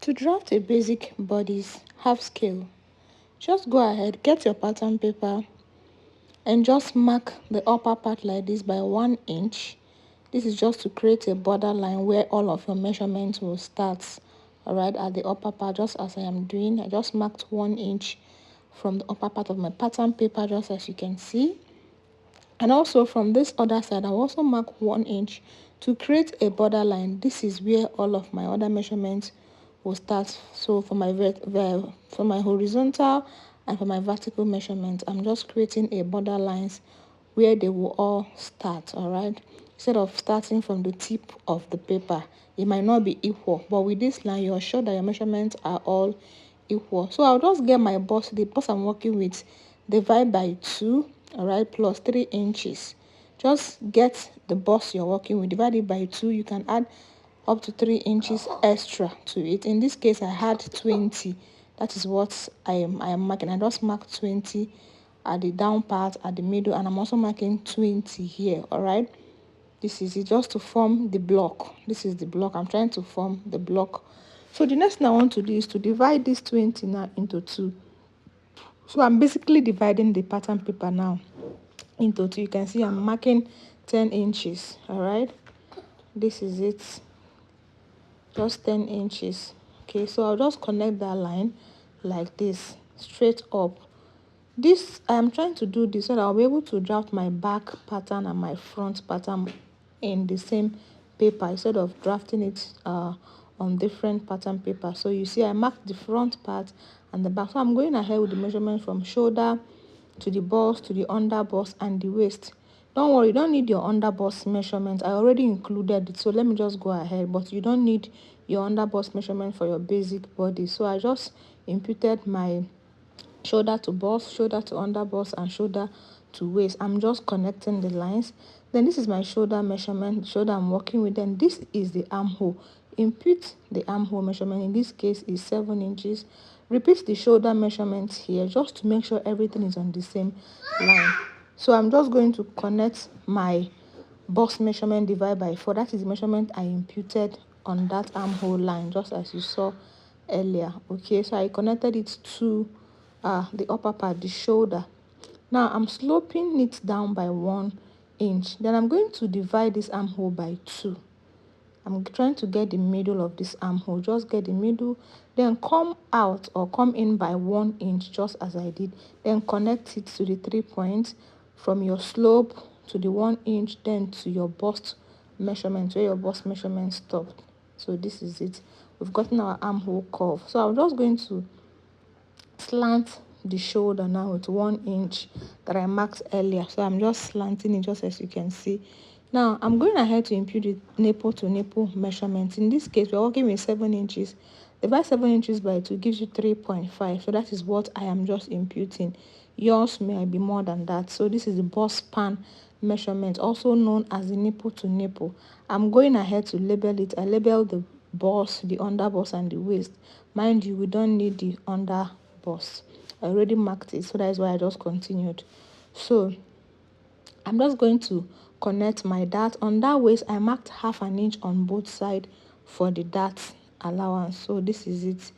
To draft a basic bodice half scale, just go ahead, get your pattern paper and just mark the upper part like this by 1 inch. This is just to create a borderline where all of your measurements will start. Alright, at the upper part, just as I am doing, I just marked 1 inch from the upper part of my pattern paper, just as you can see. And also from this other side, I'll also mark 1 inch to create a borderline. This is where all of my other measurements will start. So for my horizontal and for my vertical measurement, I'm just creating a borderlines where they will all start. All right, instead of starting from the tip of the paper, it might not be equal, but with this line you're sure that your measurements are all equal. So I'll just get my bust, the bust I'm working with, divide by 2, all right, plus 3 inches. Just get the bust you're working with, divide it by 2. You can add up to 3 inches extra to it. In this case, I had 20. That is what I am marking. I just marked 20 at the down part, at the middle, and I'm also marking 20 here. All right, this is it, just to form the block. This is the block. I'm trying to form the block. So the next thing I want to do is to divide this 20 now into 2. So I'm basically dividing the pattern paper now into 2. You can see I'm marking 10 inches. All right, this is it, just 10 inches. Okay, so I'll just connect that line like this straight up. This, I am trying to do this so that I'll be able to draft my back pattern and my front pattern in the same paper instead of drafting it on different pattern paper. So you see I marked the front part and the back. So I'm going ahead with the measurement from shoulder to the bust, to the under bust and the waist. Don't worry, you don't need your under bust measurement. I already included it, so let me just go ahead. But you don't need your under bust measurement for your basic body. So I just imputed my shoulder to bust, shoulder to under bust, and shoulder to waist. I'm just connecting the lines. Then this is my shoulder measurement, shoulder I'm working with. Then this is the armhole. Impute the armhole measurement. In this case is 7 inches. Repeat the shoulder measurement here just to make sure everything is on the same line. So I'm just going to connect my bust measurement, divide by 4. That is the measurement I imputed on that armhole line, just as you saw earlier. Okay, so I connected it to the upper part, the shoulder. Now I'm sloping it down by 1 inch. Then I'm going to divide this armhole by 2. I'm trying to get the middle of this armhole. Just get the middle, then come out or come in by 1 inch, just as I did. Then connect it to the 3 points from your slope to the 1 inch, then to your bust measurement, where your bust measurement stopped. So this is it. We've gotten our armhole curve. So I'm just going to slant the shoulder now with 1 inch that I marked earlier. So I'm just slanting it, just as you can see. Now I'm going ahead to impute the nipple to nipple measurement. In this case, we're working with 7 inches. Divide 7 inches by 2 gives you 3.5. So that is what I am just imputing. Yours may be more than that. So this is the bust span measurement, also known as the nipple to nipple. I'm going ahead to label it. I label the bust, the under bust, and the waist. Mind you, we don't need the under bust. I already marked it, so that is why I just continued. So I'm just going to connect my dart. On that waist, I marked ½ an inch on both sides for the dart allowance. So this is it.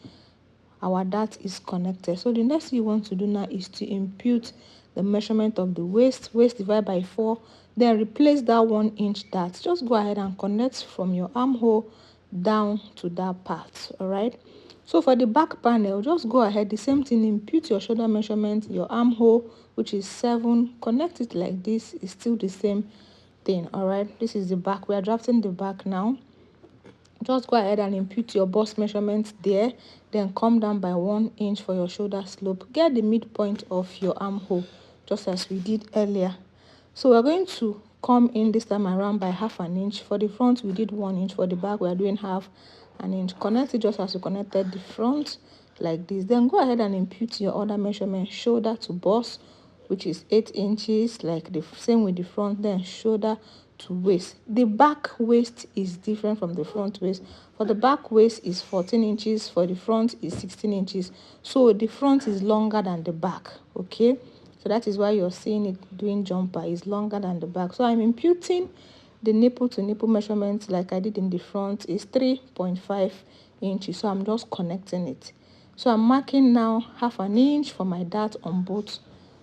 Our dart is connected. So the next thing you want to do now is to impute the measurement of the waist. Waist divided by 4. Then replace that 1 inch dart. Just go ahead and connect from your armhole down to that part. All right. So for the back panel, just go ahead, the same thing, impute your shoulder measurement, your armhole, which is 7, connect it like this. It's still the same thing. All right, this is the back. We are drafting the back now. Just go ahead and impute your bust measurement there, then come down by 1 inch for your shoulder slope. Get the midpoint of your armhole, just as we did earlier. So we're going to come in this time around by ½ an inch. For the front, we did 1 inch. For the back, we are doing ½ an inch. Connect it just as you connected the front, like this. Then go ahead and impute your other measurement, shoulder to bust, which is 8 inches, like the same with the front. Then shoulder to waist. The back waist is different from the front waist. For the back waist is 14 inches, for the front is 16 inches. So the front is longer than the back. Okay, so that is why you're seeing it doing jumper is longer than the back. So I'm imputing the nipple to nipple measurement like I did in the front is 3.5 inches. So I'm just connecting it. So I'm marking now 1/2 inch for my dart on both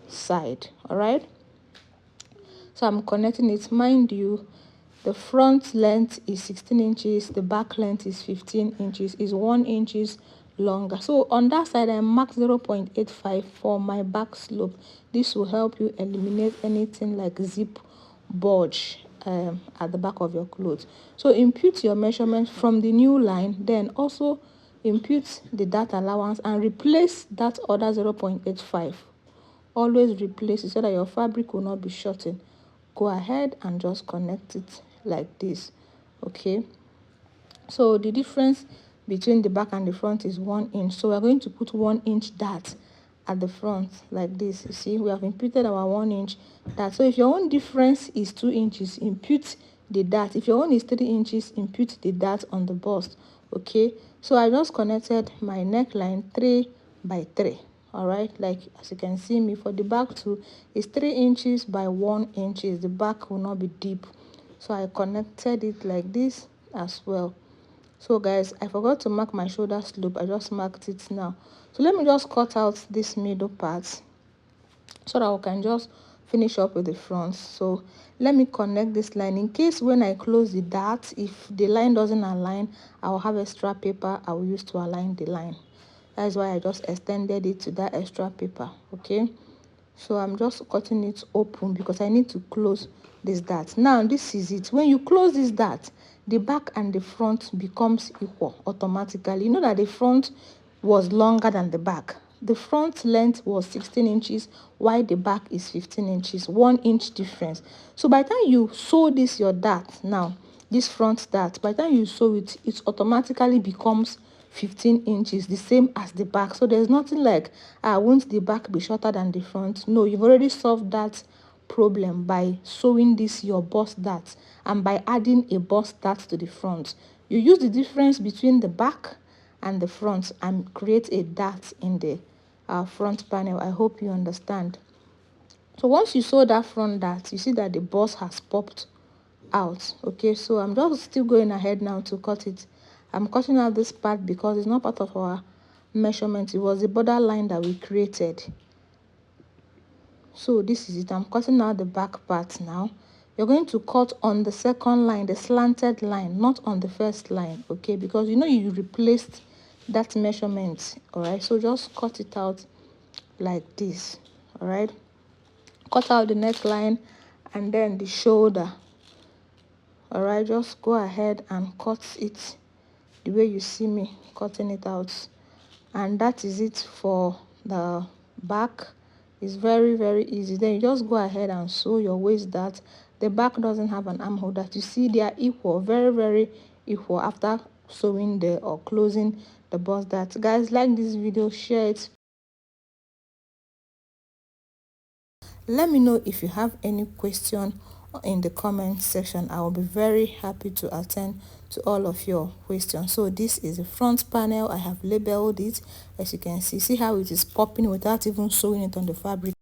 sides. All right. So I'm connecting it. Mind you, the front length is 16 inches, the back length is 15 inches, is 1 inches longer. So on that side, I mark 0.85 for my back slope. This will help you eliminate anything like zip bulge at the back of your clothes. So impute your measurement from the new line, then also impute the dart allowance and replace that other 0.85. Always replace it so that your fabric will not be shorting. Go ahead and just connect it like this. Okay, so the difference between the back and the front is 1 inch. So we're going to put 1 inch dart at the front like this. You see, we have imputed our 1 inch dart. So if your own difference is 2 inches, impute the dart. If your own is 3 inches, impute the dart on the bust. Okay, so I just connected my neckline 3 by 3. All right, like as you can see me, for the back too is 3 inches by 1 inches. The back will not be deep, so I connected it like this as well. So guys, I forgot to mark my shoulder slope. I just marked it now. So let me just cut out this middle part so that we can just finish up with the front. So let me connect this line in case when I close the dart, if the line doesn't align, I'll have extra paper I will use to align the line. That is why I just extended it to that extra paper. Okay, so I'm just cutting it open because I need to close this dart. Now this is it. When you close this dart, the back and the front becomes equal automatically. You know that the front was longer than the back. The front length was 16 inches while the back is 15 inches, 1 inch difference. So by the time you sew this your dart now, this front dart, by the time you sew it, it automatically becomes 15 inches, the same as the back. So there's nothing like, won't the back be shorter than the front? No, you've already solved that problem by sewing this your bust dart and by adding a bust dart to the front. You use the difference between the back and the front and create a dart in the front panel. I hope you understand. So once you sew that front dart, you see that the bust has popped out. Okay, so I'm just still going ahead now to cut it. I'm cutting out this part because it's not part of our measurement. It was the border line that we created. So this is it. I'm cutting out the back part now. You're going to cut on the second line, the slanted line, not on the first line. Okay, because you know you replaced that measurement. All right, so just cut it out like this. All right, cut out the neckline and then the shoulder. All right, just go ahead and cut it the way you see me cutting it out. And that is it for the back. It's very easy. Then you just go ahead and sew your waist dart. The back doesn't have an armhole that you see they are equal, very equal after sewing the or closing the bust dart. Guys, like this video, share it. Let me know if you have any question in the comment section. I will be very happy to attend to all of your questions. So this is the front panel. I have labeled it. As you can see how it is popping without even sewing it on the fabric.